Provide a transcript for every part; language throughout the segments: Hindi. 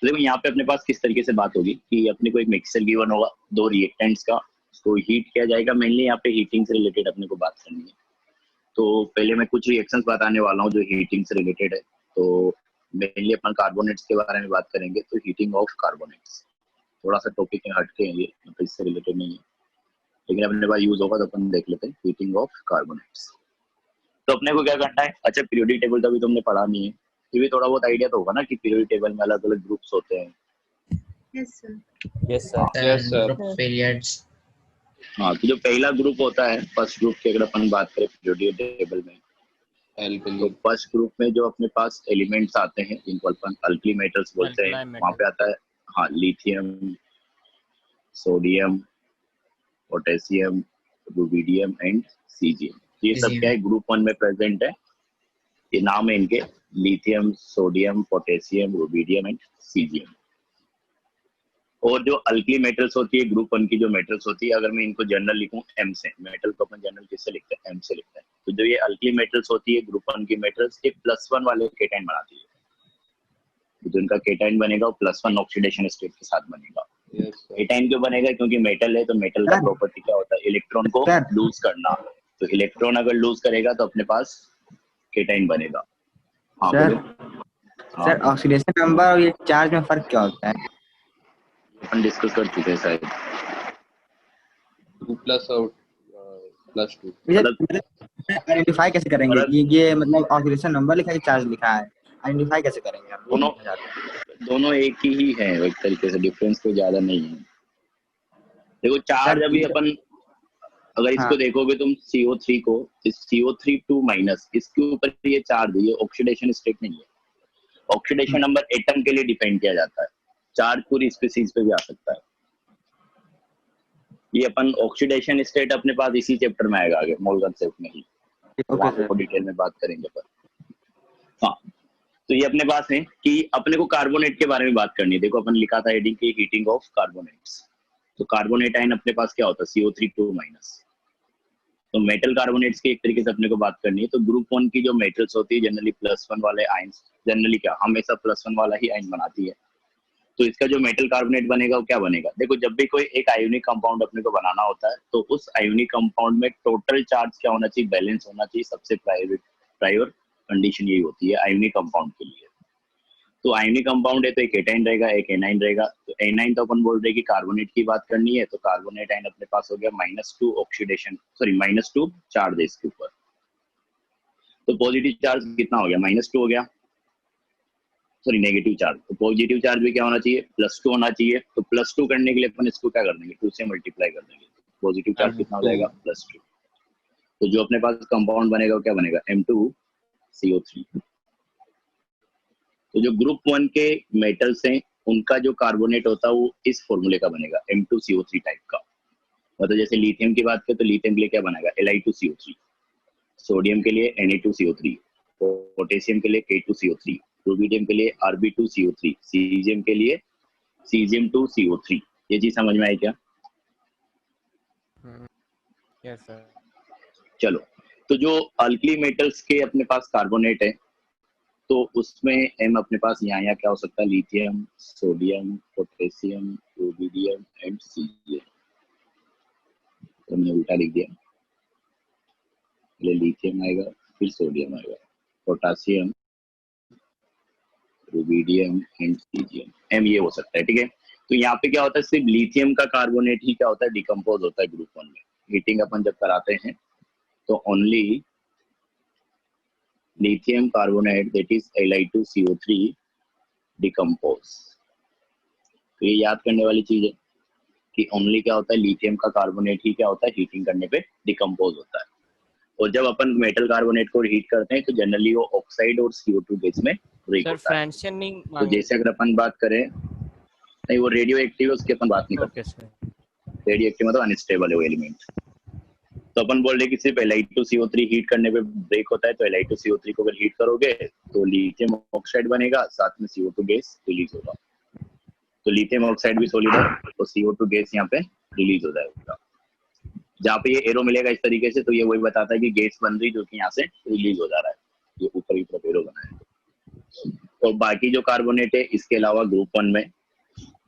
देखो यहाँ पे अपने पास किस तरीके से बात होगी कि अपने को एक मिक्सर गिवन होगा, दो रिएक्टेंट्स का, उसको हीट किया जाएगा। मेनली यहाँ पे हीटिंग से रिलेटेड अपने को बात करनी है। तो पहले मैं कुछ रिएक्शंस बताने वाला हूँ जो हीटिंग से रिलेटेड है। तो मेनली अपन कार्बोनेट्स के बारे में बात करेंगे। तो हीटिंग ऑफ कार्बोनेट्स थोड़ा सा टॉपिक में हटके है, ये मतलब इससे रिलेटेड नहीं है, लेकिन अपने पास यूज होगा तो अपन देख लेते हैं। हीटिंग ऑफ कार्बोनेट्स तो अपने को क्या करना है। अच्छा, पीरियोडिक टेबल तो अभी तुमने पढ़ा नहीं है, ये भी थोड़ा बहुत आइडिया तो होगा ना कि पीरियोडिक टेबल में अलग अलग ग्रुप्स होते हैं। Yes sir. Yes sir. Yes sir. Periods. हाँ, तो जो पहला ग्रुप होता है, फर्स्ट ग्रुप की अगर अपन बात करें पीरियोडिक टेबल में, तो फर्स्ट ग्रुप में जो अपने पास एलिमेंट्स आते हैं जिनको अपन अल्कली मेटल्स बोलते हैं, वहाँ पे आता है हाँ lithium, sodium, potassium, rubidium and caesium. ये सब क्या है, ग्रुप 1 में प्रेजेंट है। ये नाम है इनके, lithium, sodium, potassium, rubidium and caesium. और जो अल्कली मेटल्स होती है ग्रुप 1 की जो मेटल्स होती है, अगर मैं इनको जनरल लिखूं एम से, मेटल को अपन जनरल किससे लिखते हैं, एम से लिखते हैं। तो जो ये अल्कली मेटल्स होती है ग्रुप 1 की मेटल्स, ये +1 वाले केटाइन बनाती है। तो जो इनका केटाइन बनेगा वो +1 ऑक्सीडेशन स्टेट के साथ बनेगा। केटाइन क्यों बनेगा, क्योंकि मेटल है, तो मेटल का प्रॉपर्टी क्या होता है, इलेक्ट्रॉन को लूज करना। तो इलेक्ट्रॉन अगर लूज करेगा तो अपने पास केटाइन बनेगा। हाँ सर, बोलो। सर ऑक्सीडेशन नंबर और ये चार्ज में फर्क क्या होता है? अपन डिस्कस कर चुके हैं शायद। 2+ और +2 आइडेंटिफाई कैसे करेंगे कि ये मतलब ऑक्सीडेशन नंबर लिखा है, चार्ज लिखा है, आइडेंटिफाई कैसे करेंगे हम? दोनों एक ही है, एक तरीके से डिफरेंस कोई ज्यादा नहीं है। देखो चार्ज अभी अपन अगर इसको देखोगे तुम CO3 को, CO3 2- इसके ऊपर ये चार्ज है, ये ऑक्सीडेशन स्टेट नहीं है। ऑक्सीडेशन नंबर एटम के लिए डिपेंड किया जाता है, चार्ज पूरी स्पीसीज पे भी आ सकता है। ये अपन ऑक्सीडेशन स्टेट अपने पास इसी चैप्टर में आएगा आगे, मोल कंसेप्ट में ही, वहाँ पे डिटेल में बात करेंगे पर। हाँ, तो ये अपने पास है कि अपने को कार्बोनेट के बारे में बात करनी है। देखो अपन लिखा था हेडिंग की हीटिंग ऑफ कार्बोनेट्स। तो कार्बोनेट आयन अपने पास क्या होता है, CO3 2-। तो मेटल कार्बोनेट्स की एक तरीके से अपने को बात करनी है। तो ग्रुप 1 की जो मेटल्स होती है जनरली +1 वाले आयन्स, जनरली क्या हमेशा +1 वाला ही आयन बनाती है। तो इसका जो मेटल कार्बोनेट बनेगा वो क्या बनेगा, देखो जब भी कोई एक आयोनिक कंपाउंड अपने को बनाना होता है तो उस आयोनिक कंपाउंड में टोटल चार्ज क्या होना चाहिए, बैलेंस होना चाहिए। सबसे प्रायोर कंडीशन यही होती है आयोनिक कंपाउंड के लिए। तो आयोनिक कंपाउंड है तो एक एटाइन रहेगा, एक एनाइन रहेगा। तो एनाइन तो अपन बोल रहे कि कार्बोनेट की बात करनी है, तो कार्बोनेट आयन अपने पास हो गया -2 ऑक्सीडेशन, सॉरी -2 चार्ज है इसके ऊपर। तो पॉजिटिव चार्ज कितना हो गया, -2 हो गया, सॉरी नेगेटिव चार्ज। तो पॉजिटिव चार्ज भी क्या होना चाहिए, +2 होना चाहिए। तो +2 करने के लिए अपन इसको क्या कर देंगे, 2 से मल्टीप्लाई कर देंगे। पॉजिटिव चार्ज कितना हो जाएगा, +2। तो जो अपने पास कंपाउंड बनेगा वो क्या बनेगा, M2CO3। तो जो ग्रुप 1 के मेटल्स हैं उनका जो कार्बोनेट होता है वो इस फॉर्मूले का बनेगा, M2CO3 टाइप का। मतलब जैसे लिथियम की बात करें तो लिथियम के लिए क्या बनेगा, Li2CO3, सोडियम के लिए Na2CO3, पोटेशियम के लिए K2CO3, रुबिडियम के लिए Rb2CO3, सीजियम के लिए Cesium2CO3। ये चीज समझ में आई क्या? Yes sir. चलो, तो जो अल्कली मेटल्स के अपने पास कार्बोनेट है तो उसमें M अपने पास यहाँ क्या हो सकता है, lithium, sodium, potassium, rubidium and caesium. तो मैंने उल्टा लिख दिया, पहले लिथियम आएगा फिर सोडियम आएगा, potassium, rubidium and caesium, M ये हो सकता है। ठीक है, तो यहाँ पे क्या होता है, सिर्फ लिथियम का कार्बोनेट ही क्या होता है, डिकम्पोज होता है ग्रुप 1 में। हीटिंग अपन जब कराते हैं तो only lithium carbonate that is Li2CO3 decompose। तो ये याद करने वाली चीज है कि ओनली क्या होता है, लिथियम का कार्बोनेट ही क्या होता है, हीटिंग करने पे डिकम्पोज होता है। और जब अपन मेटल कार्बोनेट को हीट करते हैं तो जनरली वो ऑक्साइड और CO2 गैस में ब्रेक होता है। तो जैसे अगर अपन बात करें, नहीं वो रेडियो एक्टिव है उसकी अपन बात नहीं करते। रेडियो एक्टिव मतलब अनस्टेबल है वो एलिमेंट। तो अपन बोल रहे कि सिर्फ Li2CO3 हीट करने पे ब्रेक होता है। तो Li2CO3 को अगर हीट करोगे तो लिथियम ऑक्साइड बनेगा, साथ में CO2 गैस रिलीज होगा। तो लिथियम ऑक्साइड भी सॉलिड है तो CO2 गैस यहाँ पे रिलीज हो जाएगा। जहाँ पे ये एरो मिलेगा इस तरीके से तो ये वही बताता है कि गैस बन रही जो कि यहाँ से रिलीज हो जा रहा है। ये ऊपर की तरफ एरो बना है। और बाकी जो कार्बोनेट है इसके अलावा ग्रुप 1 में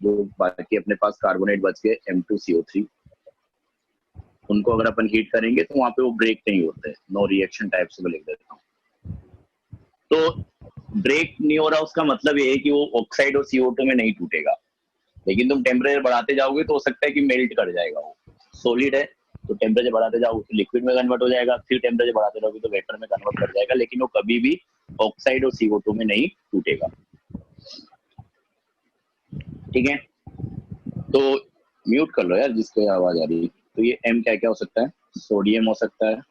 जो बाकी अपने पास कार्बोनेट बच गए M2CO3, उनको अगर अपन हीट करेंगे तो वहां पे वो ब्रेक नहीं होते, नो रिएक्शन टाइप से मैं लिख देता हूँ। तो ब्रेक नहीं हो रहा उसका मतलब ये है कि वो ऑक्साइड और CO2 में नहीं टूटेगा, लेकिन तुम टेम्परेचर बढ़ाते जाओगे तो हो सकता है कि मेल्ट कर जाएगा। वो सॉलिड है तो टेम्परेचर बढ़ाते जाओगे तो लिक्विड में कन्वर्ट हो जाएगा, फिर टेम्परेचर बढ़ाते रहोगे तो वेपर में कन्वर्ट कर जाएगा, लेकिन वो कभी भी ऑक्साइड और CO2 में नहीं टूटेगा। ठीक है, तो म्यूट कर लो यार जिसको आवाज आ रही है। तो ये M क्या क्या हो सकता है, सोडियम हो सकता है,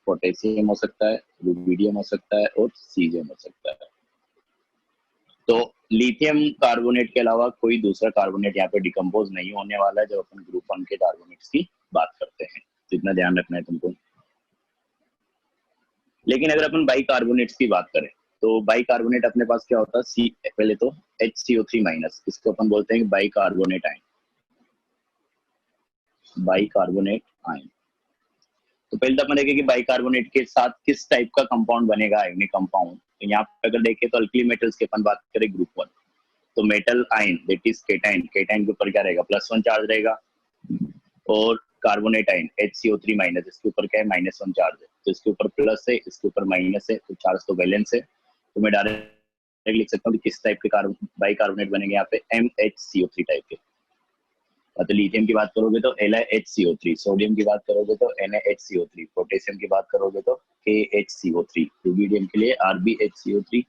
पोटेशियम हो सकता है, रुबिडियम हो सकता है और सीजियम हो सकता है। तो लिथियम कार्बोनेट के अलावा कोई दूसरा कार्बोनेट यहाँ पे डिकम्पोज नहीं होने वाला है जब अपन ग्रुप 1 के कार्बोनेट्स की बात करते हैं, तो इतना ध्यान रखना है तुमको। लेकिन अगर अपन बाई कार्बोनेट्स की बात करें तो बाई कार्बोनेट अपने पास क्या होता है, पहले तो HCO3-, इसको अपन बोलते हैं by carbonate ion, by carbonate ion. तो पहले तो अपन देखें कि बाई कार्बोनेट के साथ किस टाइप का कंपाउंड बनेगा, आयनिक कंपाउंड। तो यहाँ पे अगर देखें तो अल्कली मेटल्स की अपन बात करें ग्रुप 1, तो metal ion that is cation, cation के ऊपर क्या रहेगा, +1 चार्ज रहेगा, और कार्बोनेट आयन HCO3-, इसके ऊपर क्या है, -1 चार्ज है, तो इसके ऊपर प्लस है, इसके ऊपर माइनस है, तो चार्ज तो बैलेंस है। तो मैं डायरेक्ट लिख सकता हूँ कि किस टाइप के बाई कार्बोनेट बनेंगे यहाँ पे, MHCO3 टाइप के। तो लिथियम की बात करोगे तो LiHCO3, सोडियम की बात करोगे तो NaHCO3, पोटेशियम की बात करोगे तो KHCO3, रुबिडियम के लिए RbHCO3,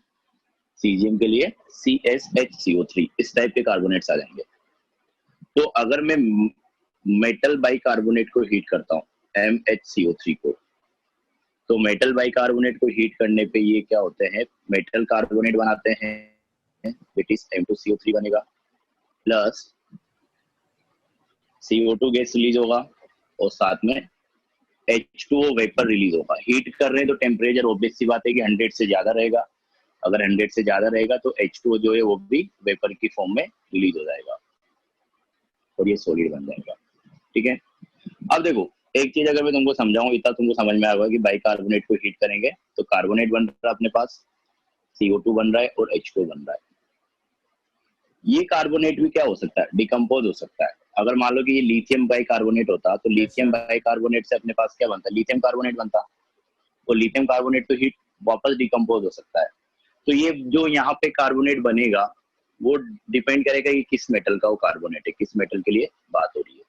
सीजियम के लिए CsHCO3, इस टाइप के कार्बोनेट्स आ जाएंगे। तो अगर मैं मेटल बाई कार्बोनेट को हीट करता हूँ MHCO3 को, तो मेटल बाई कार्बोनेट को हीट करने पे ये क्या होते हैं, मेटल कार्बोनेट बनाते हैं, इट इज M2CO3 बनेगा, प्लस CO2 गैस रिलीज होगा और साथ में H2O वेपर रिलीज होगा। हीट कर रहे हैं तो टेम्परेचर ऑब्वियस सी बात है कि 100 से ज्यादा रहेगा, अगर 100 से ज्यादा रहेगा तो H2O जो है वो भी वेपर की फॉर्म में रिलीज हो जाएगा और ये सॉलिड बन जाएगा। ठीक है, अब देखो एक चीज अगर मैं तुमको समझाऊं, इतना तुमको समझ में आएगा कि बाई कार्बोनेट को हीट करेंगे तो कार्बोनेट बन रहा है अपने पास, CO2 बन रहा है और H2O बन रहा है। ये कार्बोनेट भी क्या हो सकता है, डिकम्पोज हो सकता है। अगर मान लो कि ये लिथियम बाई कार्बोनेट होता तो लिथियम बाई कार्बोनेट से अपने पास क्या बनता, लिथियम कार्बोनेट बनता, तो लिथियम कार्बोनेट तो हीट वापस डिकम्पोज हो सकता है। तो ये जो यहाँ पे कार्बोनेट बनेगा वो डिपेंड करेगा कि किस मेटल का वो कार्बोनेट है, किस मेटल के लिए बात हो रही है।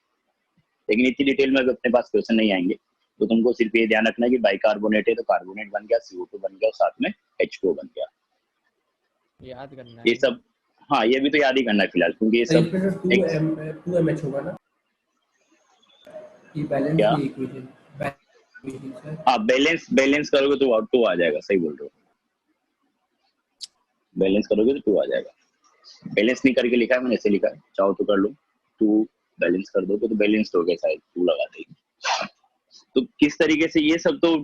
लेकिन इतनी डिटेल में अपने पास क्वेश्चन नहीं आएंगे, तो तुमको सिर्फ ये ध्यान रखना है कि बाई कार्बोनेट है तो कार्बोनेट बन गया, CO2 बन गया और साथ में H2O बन गया, याद करना ये है। सब। हाँ, ये भी तो याद ही करना है फिलहाल, क्योंकि ये सब 2mH होगा ना, ये बैलेंस क्या, की इक्वेशन, सर हाँ बैलेंस करोगे तो 2 आ जाएगा, सही बोल रहे हो, बैलेंस करोगे तो 2 आ जाएगा। बैलेंस नहीं करके लिखा है मैंने, ऐसे लिखा है, चाहो तो कर लो, 2 बैलेंस कर दो तो बैलेंस्ड हो गया, शायद 2 लगा देगी। तो किस तरीके से ये सब तो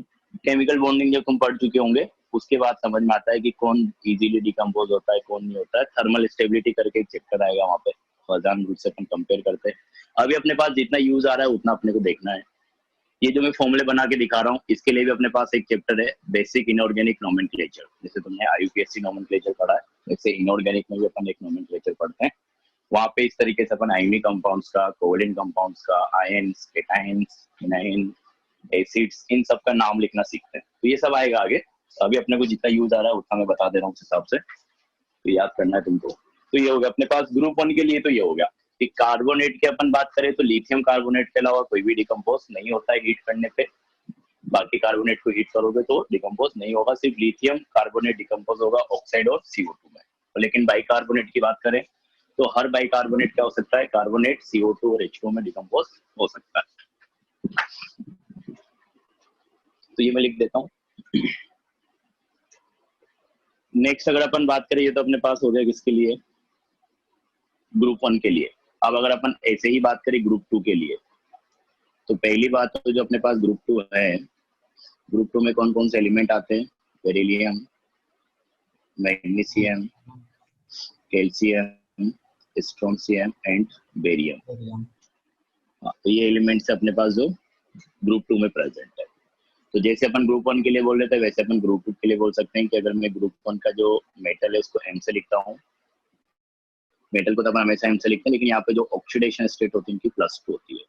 केमिकल बॉन्डिंग जब तुम पढ़ चुके होंगे उसके बाद समझ में आता है कि कौन इजीली डिकम्पोज होता है कौन नहीं होता है। थर्मल स्टेबिलिटी करके एक चैप्टर आएगा, वहां पे फर्जान रूल से अपन कंपेयर करते हैं। अभी अपने पास जितना यूज आ रहा है उतना अपने को देखना है। ये जो मैं फॉर्मूले बना के दिखा रहा हूँ इसके लिए भी अपने पास एक चैप्टर है, बेसिक इनऑर्गेनिक नोमेनक्लेचर। जैसे तुमने IUPAC नोमेनक्लेचर पढ़ा है वैसे इनऑर्गेनिक में भी अपन एक नोमेनक्लेचर पढ़ते हैं। वहां पे इस तरीके से अपन आयनिक कंपाउंड्स का, कोवैलेंट कंपाउंड्स का, आयंस, केटाइंस, फिनाइन, एसिड्स, इन सब का नाम लिखना सीखते हैं। तो ये सब आएगा आगे, अभी अपने को जितना यूज आ रहा है उतना मैं बता दे रहा हूँ उस हिसाब से, तो याद करना है तुमको। तो ये हो गया अपने पास ग्रुप 1 के लिए, तो ये हो गया कि कार्बोनेट की अपन बात करें तो लिथियम कार्बोनेट के अलावा कोई भी डिकम्पोज नहीं होता है हीट करने पे। बाकी कार्बोनेट को हीट करोगे तो डिकम्पोज नहीं होगा, सिर्फ लिथियम कार्बोनेट डिकम्पोज होगा ऑक्साइड और CO2 में। लेकिन बाई कार्बोनेट की बात करें तो हर बाई कार्बोनेट क्या हो सकता है, कार्बोनेट CO2 और H2O में डिकम्पोज हो सकता है। तो ये मैं लिख देता हूँ। नेक्स्ट अगर अपन बात करें, ये तो अपने पास हो गया किसके लिए, ग्रुप 1 के लिए। अब अगर अपन ऐसे ही बात करें ग्रुप 2 के लिए, तो पहली बात तो जो अपने पास ग्रुप 2 है, ग्रुप 2 में कौन कौन से एलिमेंट आते हैं, beryllium, magnesium, calcium, strontium and barium. तो ये एलिमेंट्स अपने पास जो ग्रुप 2 में प्रेजेंट है। तो जैसे अपन ग्रुप 1 के लिए बोल रहे थे वैसे अपन ग्रुप 2 के लिए बोल सकते हैं कि अगर मैं ग्रुप 1 का जो मेटल है उसको M से लिखता हूँ, मेटल को तो अपन हमेशा M से लिखते हैं, लेकिन यहाँ पे जो ऑक्सीडेशन स्टेट होती है उनकी +2 होती है,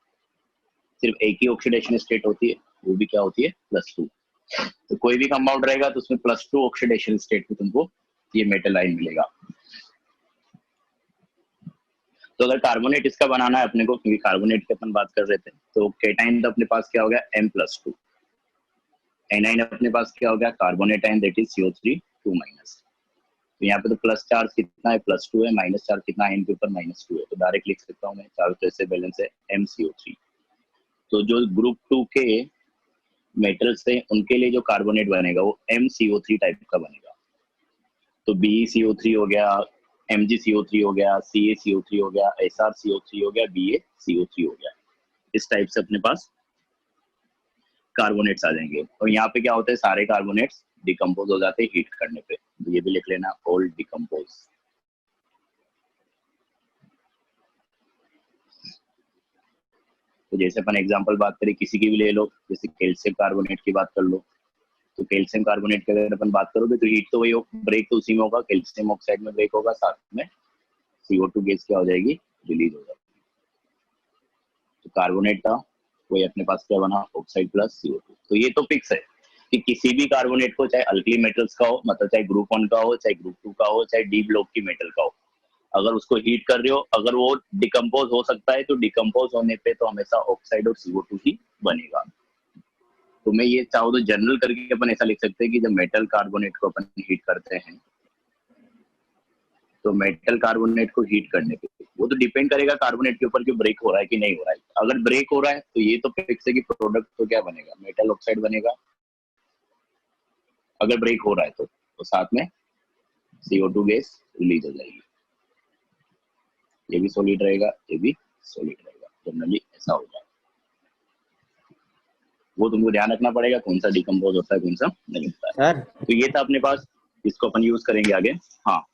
सिर्फ एक ही ऑक्सीडेशन स्टेट होती है, वो भी क्या होती है +2। तो कोई भी कंपाउंड रहेगा तो उसमें +2 ऑक्सीडेशन स्टेट में तुमको ये मेटल आयन मिलेगा। तो अगर कार्बोनेट इसका बनाना है अपने को, क्योंकि कार्बोनेट की अपन बात कर रहे थे, तो केटाइन तो अपने पास क्या हो गया M+2, एनाइन अपने पास क्या हो गया carbonate ion that is CO3 2-। तो यहाँ पे तो प्लस चार्ज कितना है +2 है, माइनस चार्ज कितना है इनके ऊपर -2 है, तो डायरेक्ट लिख सकता हूँ मैं चार्ज तो ऐसे बैलेंस है MCO3। तो जो ग्रुप 2 के मेटल्स है उनके लिए जो कार्बोनेट बनेगा वो MCO3 टाइप का बनेगा। तो BeCO3 हो गया, MgCO3 हो गया, CaCO3 हो गया, SrCO3 हो गया, BaCO3 हो गया, इस टाइप से अपने पास कार्बोनेट्स आ जाएंगे। और यहाँ पे क्या होता है सारे कार्बोनेट्स डिकम्पोज हो जाते हैं हीट करने पे, तो ये भी लिख लेना ऑल डिकम्पोज। तो जैसे अपन एग्जांपल बात करें किसी की भी ले लो, जैसे कैल्शियम कार्बोनेट की बात कर लो, तो कैल्शियम कार्बोनेट की अगर अपन बात करोगे तो हीट तो वही ब्रेक तो उसी में होगा, कैल्शियम ऑक्साइड में ब्रेक होगा, साथ में CO2 गैस क्या हो जाएगी रिलीज हो जाएगी। तो कार्बोनेट का वही अपने पास क्या बना ऑक्साइड प्लस CO2। तो ये तो फिक्स है कि किसी भी कार्बोनेट को चाहे अल्कली मेटल्स का हो, मतलब चाहे ग्रुप 1 का हो, चाहे ग्रुप 2 का हो, चाहे डी ब्लॉक की मेटल का हो, अगर उसको हीट कर रहे हो, अगर वो डिकम्पोज हो सकता है तो डिकम्पोज होने पे तो हमेशा ऑक्साइड और CO2 ही बनेगा। तो मैं ये चाहूँ तो जनरल करके अपन ऐसा लिख सकते हैं कि जब मेटल कार्बोनेट को अपन हीट करते हैं तो मेटल कार्बोनेट को हीट करने पे वो तो डिपेंड करेगा कार्बोनेट के ऊपर कि ब्रेक हो रहा है कि नहीं हो रहा है। अगर ब्रेक हो रहा है तो ये तो फिक्स है कि प्रोडक्ट तो क्या बनेगा मेटल ऑक्साइड बनेगा, अगर ब्रेक हो रहा है तो साथ में CO2 गैस रिलीज हो जाएगी। ये भी सॉलिड रहेगा, ये भी सॉलिड रहेगा, जनरली ऐसा होगा। वो तुमको ध्यान रखना पड़ेगा कौन सा डिकम्पोज होता है कौन सा नहीं होता है। सर तो ये था अपने पास, इसको अपन यूज करेंगे आगे। हाँ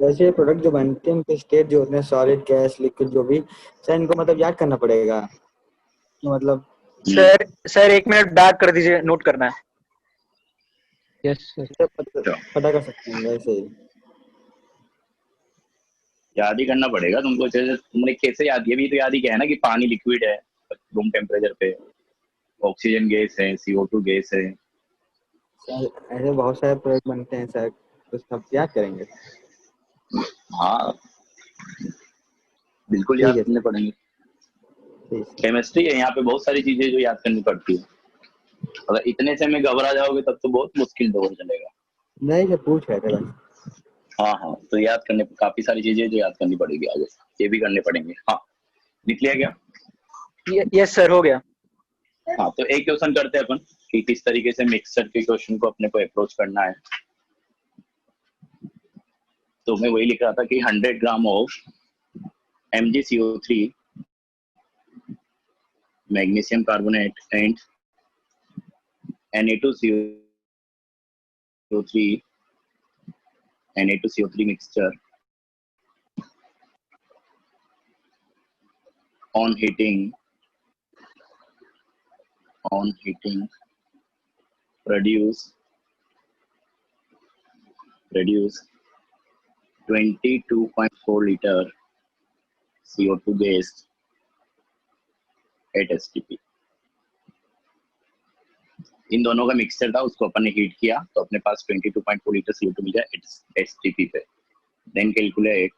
वैसे प्रोडक्ट जो बनते हैं उनके स्टेट जो होते हैं सॉलिड गैस लिक्विड जो भी, सर इनको मतलब याद करना पड़ेगा कि मतलब सर 1 मिनट बैक कर दीजिए, नोट करना है। Yes sir. सर पता कर सकते हैं वैसे ही। याद ही करना पड़ेगा तुमको, जैसे तुमने कैसे याद किया भी तो याद ही क्या है ना कि पानी लिक्विड है रूम टेम्परेचर पे, ऑक्सीजन गैस है, CO2 गैस है। सर ऐसे बहुत सारे प्रोडक्ट बनते हैं सर, तो सब याद करेंगे। हाँ बिल्कुल ठीक याद है करने पड़ेंगे, ठीक है। केमिस्ट्री है यहाँ पे, बहुत सारी चीजें जो याद करनी पड़ती है। अगर इतने से में घबरा जाओगे तब तो बहुत मुश्किल दौर चलेगा। नहीं सर पूछ रहे थे बस। हाँ हाँ तो याद करने काफी सारी चीजें जो याद करनी पड़ेगी आगे, ये भी करने पड़ेंगे। हाँ लिख लिया गया। यस सर हो गया। हाँ तो एक क्वेश्चन करते हैं अपन कि किस तरीके से मिक्सचर के क्वेश्चन को अपने को अप्रोच करना है। तो मैं वही लिख रहा था कि 100 gram of MgCO3 magnesium carbonate and Na2CO3 mixture on heating produce 22.4 liter CO2 gas at STP। इन दोनों का मिक्सचर था, उसको अपन ने हीट किया तो अपने पास 22.4 लीटर CO2 मिल गया STP पे। देन कैलकुलेट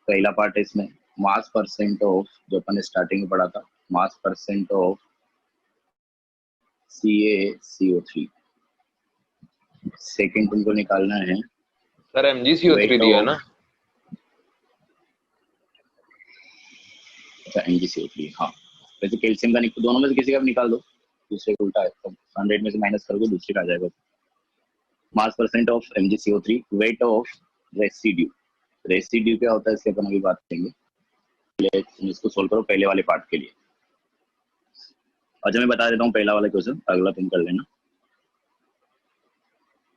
पहला पार्ट है इसमें मास परसेंट ऑफ, जो अपन ने स्टार्टिंग में पढ़ा था, मास परसेंट ऑफ CaCO3। सेकंड तुमको निकालना है सर MgCO3 दिया ना। अच्छा MgCO3, हाँ वैसे कैल्शियम का दोनों में से किसी का भी निकाल दो, दूसरे का उल्टा है तो 100 में से माइनस करोगे दूसरे का आ जाएगा। मास percent of MgCO3, weight of residue क्या होता है इसके अपन अभी बात करेंगे। इसको सोल्व करो पहले वाले पार्ट के लिए। अच्छा मैं बता देता हूँ पहला वाला क्वेश्चन, अगला तुम कर लेना।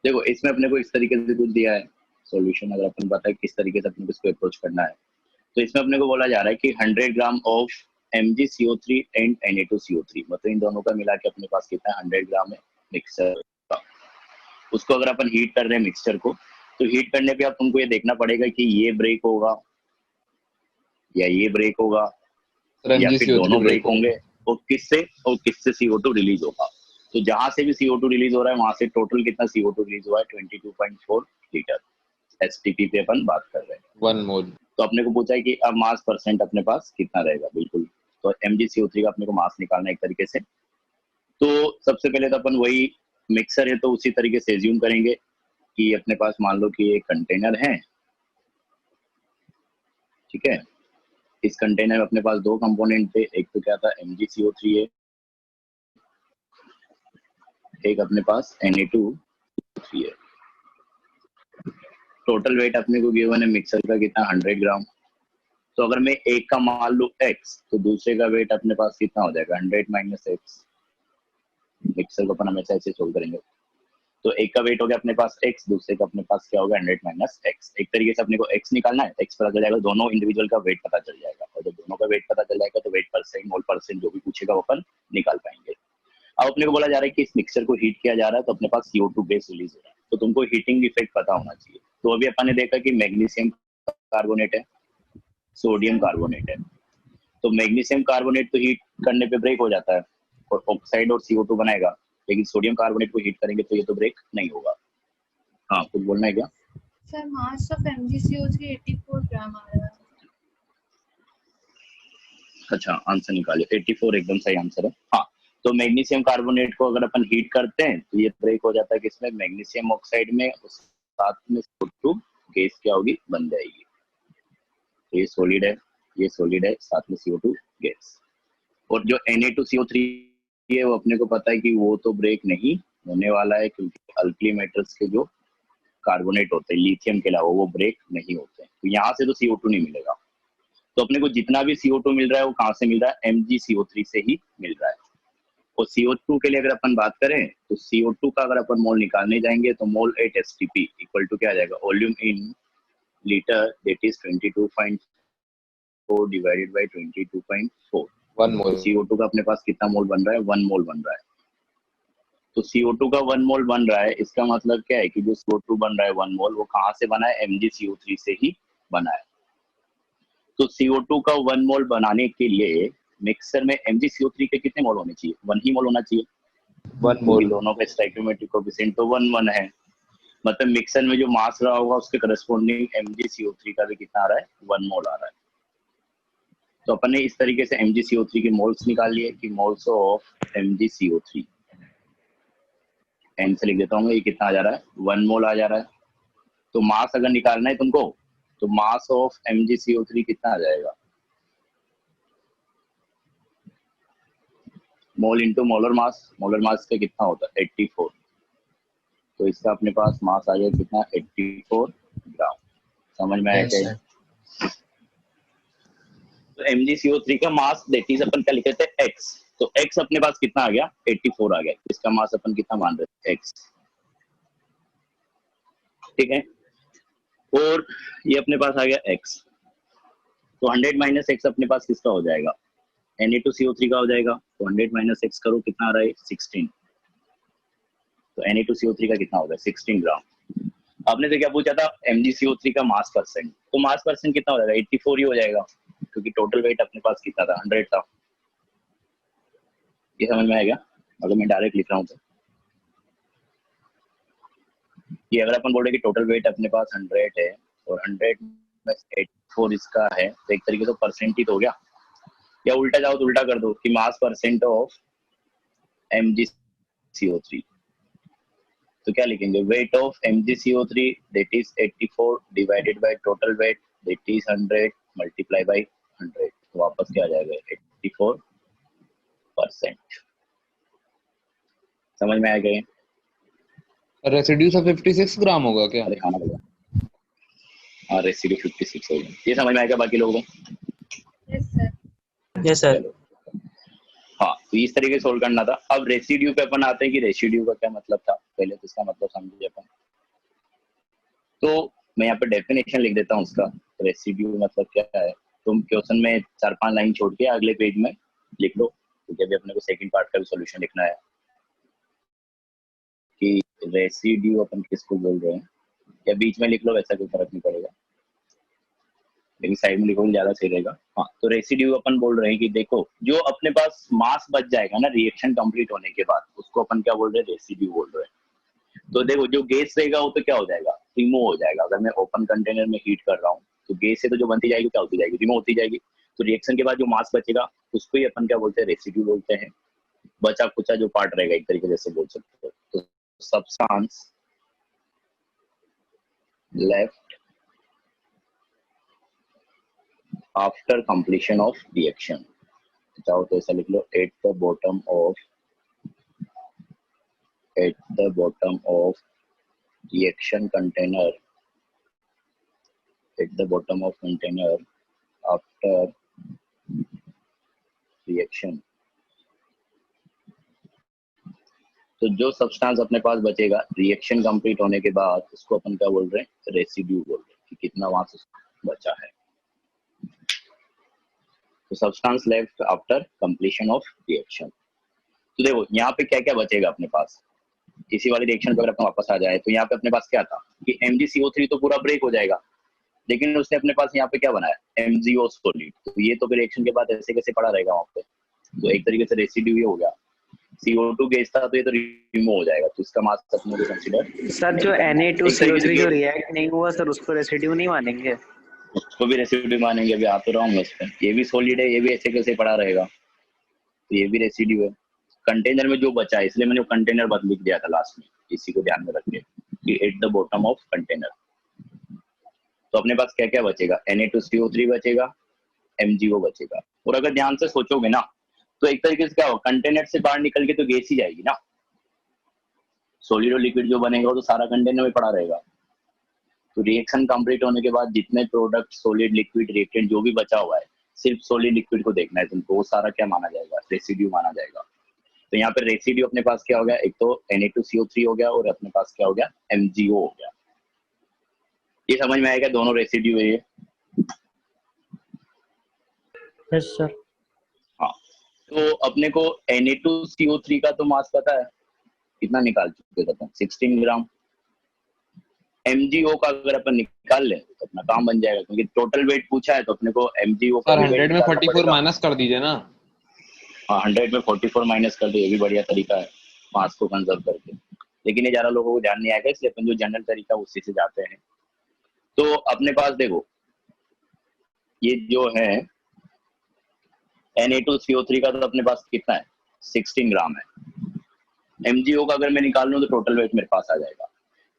देखो इसमें अपने को इस तरीके से कुछ दिया है सॉल्यूशन, अगर अपन पता है किस तरीके से अपने को इसको अप्रोच करना है। तो इसमें अपने को बोला जा रहा है कि 100 gram of MgCO3 and Na2CO3, मतलब इन दोनों का मिला के अपने पास कितना 100 ग्राम है मिक्सचर का। उसको अगर अपन हीट कर रहे हैं मिक्सचर को, तो हीट करने पे आप तुमको ये देखना पड़ेगा कि ये ब्रेक होगा या ये ब्रेक होगा सर या फिर MgCO3 दोनों ब्रेक ब्रेक होंगे, और किससे CO2 रिलीज होगा। तो जहां से भी CO2 रिलीज हो रहा है वहां से टोटल कितना CO2 रिलीज हुआ है 22.4 लीटर STP पे अपन बात कर रहे हैं। 1 मोल। तो अपने को पूछा है कि अब मास परसेंट अपने पास कितना रहेगा। बिल्कुल, तो MgCO3 का अपने को मास निकालना है एक तरीके से। तो सबसे पहले तो अपन वही मिक्सर है तो उसी तरीके से एज्यूम करेंगे कि अपने पास मान लो कि एक कंटेनर है, ठीक है। इस कंटेनर में अपने पास दो कंपोनेंट थे, एक तो क्या था MgCO3 है, एक अपने पास Na2CO3 है। टोटल वेट अपने को गिवन है मिक्सर का कितना 100 ग्राम। तो अगर मैं एक का मान लूं x, तो दूसरे का वेट अपने पास कितना हो जाएगा 100 माइनस x। मिक्सर को अपन हमेशा ऐसे सोल्व करेंगे। तो एक का वेट हो गया अपने पास x, दूसरे का अपने पास क्या होगा 100 माइनस x। एक तरीके से अपने को x निकालना है, x पता चल जाएगा, दोनों इंडिविजुअल का वेट पता चल जाएगा, और जब दोनों का वेट पता चल जाएगा तो वेट परसेंट मोल परसेंट जो भी पूछेगा वो अपन निकाल पाएंगे। अब अपने को बोला जा रहा है कि इस मिक्सचर को हीट किया जा रहा है तो अपने पास CO2 गैस रिलीज हो रहा है, तो तुमको हीटिंग इफेक्ट पता होना चाहिए। तो अभी अपन ने देखा कि मैग्नीशियम कार्बोनेट है, सोडियम कार्बोनेट है। तो मैग्नीशियम कार्बोनेट तो हीट करने पे ब्रेक हो जाता है और ऑक्साइड और CO2 बनाएगा, लेकिन सोडियम कार्बोनेट को हीट करेंगे तो ये तो ब्रेक नहीं होगा। हाँ, कुछ बोलना है क्या? सर मास ऑफ MgCO3 84 ग्राम आ रहा है। अच्छा, आंसर निकालिए। 84 एकदम सही आंसर है। हाँ, तो मैग्नीशियम कार्बोनेट को अगर अपन हीट करते हैं तो ये ब्रेक हो जाता है किसमें, मैग्नीशियम ऑक्साइड में, साथ में CO2 गैस क्या होगी, बन जाएगी। ये सॉलिड है, ये सॉलिड है, साथ में CO2 गैस। और जो Na2CO3 है वो अपने को पता है कि वो तो ब्रेक नहीं होने वाला है, क्योंकि अल्कली मेटल्स के जो कार्बोनेट होते हैं लिथियम के अलावा वो ब्रेक नहीं होते हैं, तो यहाँ से तो CO2 नहीं मिलेगा। तो अपने को जितना भी CO2 मिल रहा है वो कहाँ से मिल रहा है, MgCO3 से ही मिल रहा है। और CO2 के लिए अगर अपन बात करें तो CO2 का अगर अपन मोल निकालने जाएंगे तो मोल एट STP इक्वल टू क्या आ जाएगा, volume in litre, that is 22.4 divided by 22.4। 1 मोल। तो CO2 का अपने पास कितना मोल बन रहा है, 1 मोल बन रहा है। तो CO2 का 1 मोल बन रहा है, इसका मतलब क्या है कि जो CO2 बन रहा है 1 मोल वो कहाँ से बना है, MgCO3 से ही बना है। तो CO2 का 1 मोल बनाने के लिए मिक्सर में MgCO3 के कितने मोल होने चाहिए, 1 ही मोल होना चाहिए, 1 क्योंकि मोल। दोनों का स्टोइकियोमेट्रिक कोएफिशिएंट तो 1 है। मतलब मिक्सर में जो मास रहा होगा उसके करस्पॉन्डिंग MgCO3 का भी कितना आ रहा है, 1 मोल आ रहा है। तो अपन ने इस तरीके से MgCO3 के मोल्स निकाल लिए कि मोल्स ऑफ MgCO3, एन से लिख देता हूँ, ये कितना आ जा रहा है, 1 मोल आ जा रहा है। तो मास अगर निकालना है तुमको तो मास ऑफ MgCO3 कितना आ जाएगा, मोल इंटू मोलर मास। मोलर मास का कितना होता है 84, तो इसका अपने पास मास आ गया कितना 84 ग्राम। समझ में आया क्या? तो MgCO3 का मास दैट इज अपन क्या लिख रहे थे x, तो x अपने पास कितना आ गया 84 आ गया, इसका मास अपन कितना मान रहे थे x, ठीक है। और ये अपने पास आ गया x, तो 100 माइनस x अपने पास किसका हो जाएगा, Na2CO3 का हो जाएगा। तो 100 माइनस x करो कितना आ रहा है 16, तो Na2CO3 का कितना होगा 16 ग्राम। आपने तो क्या पूछा था MgCO3 का मास परसेंट, तो मास परसेंट कितना हो जाएगा 84 ही हो जाएगा, क्योंकि टोटल वेट अपने पास कितना था 100 था। ये समझ में आएगा अगर मैं डायरेक्ट लिख रहा हूँ तो, ये अगर अपन बोले कि टोटल वेट अपने पास 100 है और 100 में 84 इसका है, तो एक तरीके से परसेंट ही तो हो गया, या उल्टा जाओ तो उल्टा कर दो कि मास परसेंट ऑफ MgCO3, तो क्या लिखेंगे, weight of MgCO3 that is 84 divided by total weight that is 100 multiply by 100, तो वापस क्या आ जाएगा 84%। समझ में आ गए? रेसिड्यू सब 56 ग्राम होगा क्या? अरे खाना बोला, हाँ रेसिड्यू 56 होगा। ये समझ में आएगा बाकी लोगों को? Yes sir. Yes sir. चलो, हाँ, तो इस तरीके से सोल्व करना था। अब रेसिड्यू पे अपन आते हैं कि रेसिड्यू का क्या मतलब था, पहले तो इसका मतलब समझिए अपन। तो मैं यहाँ पे डेफिनेशन लिख देता हूँ उसका। रेसिड्यू मतलब क्या है, तुम क्वेश्चन में 4-5 लाइन छोड़ के अगले पेज में लिख लो, क्योंकि अभी अपने को सेकंड पार्ट का भी सॉल्यूशन लिखना है कि रेसिड्यू अपन किसको बोल रहे हैं, या बीच में लिख लो, वैसा कोई फर्क नहीं पड़ेगा, लेकिन साइड में लिखोगे ज्यादा सही रहेगा। हाँ, तो रेसिड्यू अपन बोल रहे हैं कि देखो जो अपने पास मास बच जाएगा ना रिएक्शन कंप्लीट होने के बाद, उसको अपन क्या बोल रहे हैं, रेसिड्यू बोल रहे हैं। तो देखो जो गैस रहेगा वो तो क्या हो जाएगा, रिमूव हो जाएगा। अगर मैं ओपन कंटेनर में हीट कर रहा हूँ तो गैस से तो जो बनती जाएगी क्या होती जाएगी, रिमूव होती जाएगी। तो रिएक्शन के बाद जो मास बचेगा उसको ही अपन क्या बोलते हैं, रेसिड्यू बोलते हैं। बचा कुचा जो पार्ट रहेगा एक तरीके से बोल सकते हो। तो substance left after completion of reaction, चाहो तो ऐसा लिख लो, at the bottom of reaction container, at the bottom of container after reaction। तो जो सब्सटेंस अपने पास बचेगा रिएक्शन कंप्लीट होने के बाद उसको अपन क्या बोल रहे हैं, रेसिड्यू बोल रहे हैं, कि कितना वहां से बचा है। तो substance left after completion of reaction. तो देखो यहाँ पे क्या क्या बचेगा अपने पास, इसी वाली रिएक्शन पर अगर अपन वापस आ जाए तो यहाँ पे अपने पास क्या था कि MgCO3 तो पूरा ब्रेक हो जाएगा, लेकिन उसने अपने पास यहाँ पे क्या बनाया, MgO सॉलिड। तो ये तो फिर रिएक्शन के बाद ऐसे कैसे पड़ा रहेगा वहां पे, तो एक तरीके से रेसिड्यू ही हो गया। CO2 गैस था तो ये तो रिमूव हो जाएगा, तो इसका मास अपने को कंसीडर। सर जो Na2CO3 जो रिएक्ट नहीं हुआ सर उसको रेसिड्यू नहीं मानेंगे? उसको भी रेसिड्यू मानेंगे, अभी आ तो रहा हूँ उस पर। ये भी सॉलिड है, ये भी ऐसे कैसे पड़ा रहेगा, तो ये भी रेसिड्यू है। कंटेनर में जो बचा है, इसलिए मैंने कंटेनर बद लिख दिया था लास्ट में, इसी को ध्यान में रख के कि eight the bottom of container. तो अपने पास क्या क्या बचेगा, Na2CO3 बचेगा, MgO बचेगा। और अगर ध्यान से सोचोगे ना तो एक तरीके से क्या हो, कंटेनर से बाहर निकल के तो गैस ही जाएगी ना, सॉलिड और लिक्विड जो बनेगा वो तो सारा कंटेनर में पड़ा रहेगा। तो रिएक्शन कंप्लीट होने के बाद जितने प्रोडक्ट सॉलिड लिक्विड रिएक्टेंट जो भी बचा हुआ है, सिर्फ सॉलिड लिक्विड को देखना है तुमको, वो सारा क्या माना जाएगा, रेसिड्यू माना जाएगा। तो यहाँ पे रेसिड्यू अपने पास क्या हो गया, एक तो Na2CO3 हो गया और अपने पास क्या हो गया, MgO हो गया। ये समझ में आएगा, दोनों रेसिड्यू है ये। Yes sir. हाँ, तो अपने को Na2CO3 का तो मास पता है, कितना निकाल चुके थे अपन, 16 ग्राम। MgO का अगर अपन निकाल ले तो अपना काम बन जाएगा, क्योंकि टोटल वेट पूछा है तो अपने को MgO का सर भी 100 में 44 माइनस कर दीजिए ना। हाँ, 100 में 44 माइनस कर दे, ये भी बढ़िया तरीका है मास को कंजर्व करके। लेकिन ये ज्यादा लोगों को ध्यान नहीं आएगा, इसलिए अपन जो जनरल तरीका उसी से जाते हैं। तो अपने पास देखो ये जो है Na2CO3 का तो अपने पास कितना है, 16 ग्राम है। MgO का अगर मैं निकाल लूँ तो टोटल वेट मेरे पास आ जाएगा।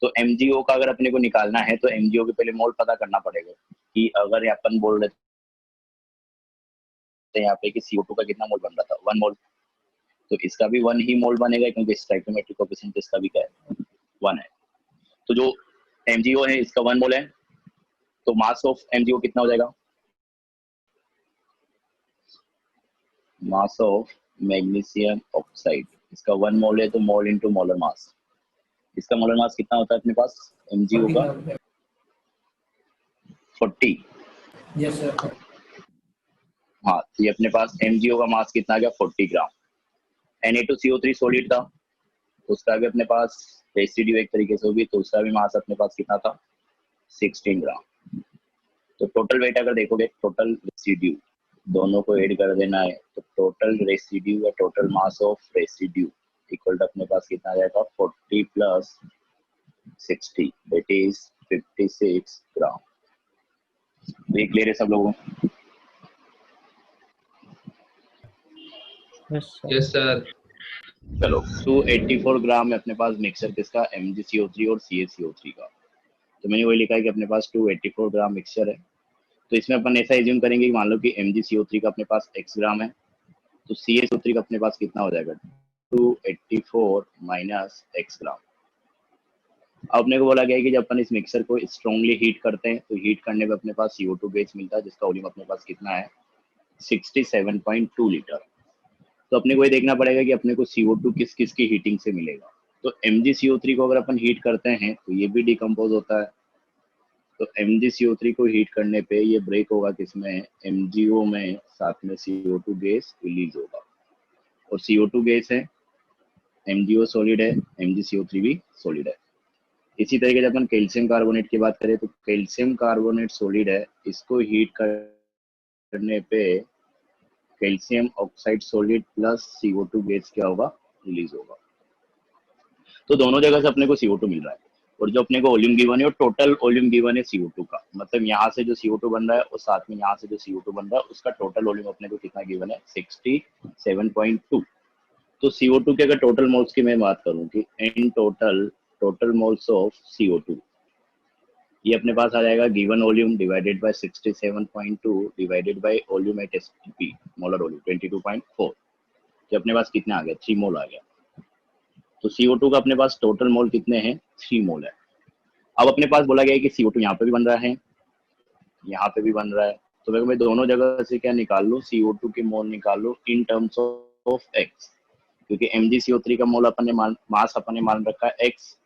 तो MgO का अगर अपने को निकालना है तो MgO के पहले मोल पता करना पड़ेगा कि अगर अपन बोल रहे थे यहाँ पे कि CO2 का कितना मोल बन रहा था, 1 मोल, तो इसका भी 1 ही मोल बनेगा, क्योंकि स्टोइकियोमेट्रिक कोएफिशिएंट इसका भी क्या है, 1 है। तो जो MgO है इसका 1 मोल है, तो मास ऑफ MgO कितना हो जाएगा, मास ऑफ मैग्नीशियम ऑक्साइड, इसका 1 मोल है तो मोल इनटू मोलर मास। इसका मोलर मास कितना होता है अपने पास MgO का, 40। Yes sir. हाँ, तो ये अपने पास MgO का मास कितना आ गया, 40 ग्राम। Na2CO3 सॉलिड था, उसका भी अपने पास रेसिड्यू एक तरीके से होगी, तो उसका भी मास अपने पास कितना था, 16 ग्राम। तो टोटल वेट अगर देखोगे, टोटल रेसिड्यू दोनों को ऐड कर देना है, तो टोटल रेसिड्यू या total mass of residue equal to अपने पास कितना आ जाएगा, 40 प्लस 60 दैट इज 56 ग्राम। देख ले रहे सब लोगों, यस सर। चलो 284 ग्राम में अपने पास मिक्सचर किसका, MgCO3 और CaCO3 का। तो मैंने वही लिखा है कि अपने पास 284 ग्राम मिक्सचर है। तो इसमें अपन ऐसा एज्यूम करेंगे कि मान लो कि MgCO3 का अपने पास x ग्राम है, तो CaCO3 का अपने पास कितना हो जाएगा, 284 माइनस x ग्राम। अब अपने को बोला गया है कि जब अपन इस मिक्सचर को स्ट्रांगली हीट करते हैं तो हीट करने पे अपने पास CO2 गैस मिलता है, जिसका वॉल्यूम अपने पास कितना है, 67.2 लीटर। तो अपने को ये देखना पड़ेगा कि अपने को CO2 किस किस की हीटिंग से मिलेगा। तो MgCO3 को अगर अपन हीट करते हैं तो ये भी डिकम्पोज होता है, तो MgCO3 को हीट करने पे ये ब्रेक होगा किसमें, MgO में, साथ में CO2 गैस रिलीज होगा। और CO2 गैस है, MgO सॉलिड है, MgCO3 भी सॉलिड है। इसी तरीके से अपन कैल्शियम कार्बोनेट की बात करें तो कैल्शियम कार्बोनेट सॉलिड है, इसको हीट करने पे calcium oxide solid plus CO2 gas क्या होगा, रिलीज होगा। तो दोनों जगह से अपने को CO2 मिल रहा है, और जो अपने को वॉल्यूम गिवन है वो टोटल वॉल्यूम गिवन है CO2 का, मतलब यहाँ से जो CO2 बन रहा है और साथ में यहाँ से जो CO2 बन रहा है उसका टोटल वॉल्यूम अपने को कितना गिवन है, 67.2। तो CO2 के अगर टोटल मोल्स की मैं बात करूं कि in total moles of CO2, ये अपने पास आ जाएगा given volume divided by 67.2 divided by volume at STP molar volume 22.4, कि अपने पास कितना आ गया, 3 मोल आ गया। तो CO2 का अपने पास टोटल मोल कितने हैं, 3 मोल है। अब अपने पास बोला गया है कि CO2 यहाँ पे भी बन रहा है, यहाँ पे भी बन रहा है, तो मैं दोनों जगह से क्या निकाल लूँ, CO2 के मोल निकाल लूँ इन टर्म्स ऑफ x, क्योंकि MgCO3 का मोल अपन ने मास अपन ने मान रखा है x,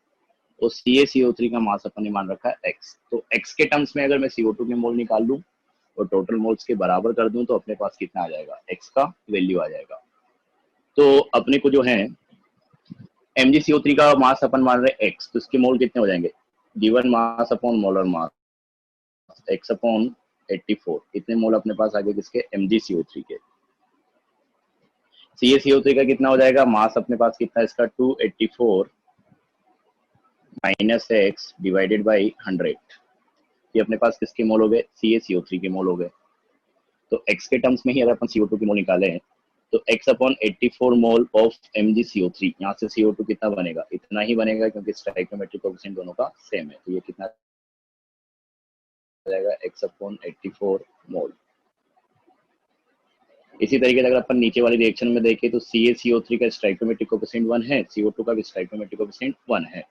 और CaCO3 का मास अपन ने मान रखा है x। तो x के टर्म्स में अगर मैं CO2 के मोल निकाल लूँ और टोटल मोल्स के बराबर कर दूं तो अपने पास कितना आ जाएगा, x का वैल्यू आ जाएगा। तो अपने को जो है MgCO3 का मास अपन मान रहे x, तो इसके मोल कितने हो जाएंगे, given mass upon molar mass x upon 84, इतने मोल अपने पास आ गए किसके, MgCO3 के। CaCO3 का कितना हो जाएगा, मास अपने पास कितना है इसका, 284 माइनस x डिवाइडेड बाई 100, ये अपने पास किसके मोल हो गए, CaCO3 के मोल हो गए। तो x के टर्म्स में ही अगर अपन CO2 के मोल निकाले हैं तो x upon 84 mole of MgCO3, यहाँ से CO2 कितना बनेगा, इतना ही बनेगा क्योंकि स्टोइकियोमेट्रिक कोएफिशिएंट दोनों का सेम है। तो ये कितना जाएगा, x अपॉन 84 मोल। इसी तरीके से अगर अपन नीचे वाली रिएक्शन में देखें तो CaCO3 का स्टोइकियोमेट्रिक कोएफिशिएंट 1 है, CO2 का भी स्टोइकियोमेट्रिक कोएफिशिएंट 1 है,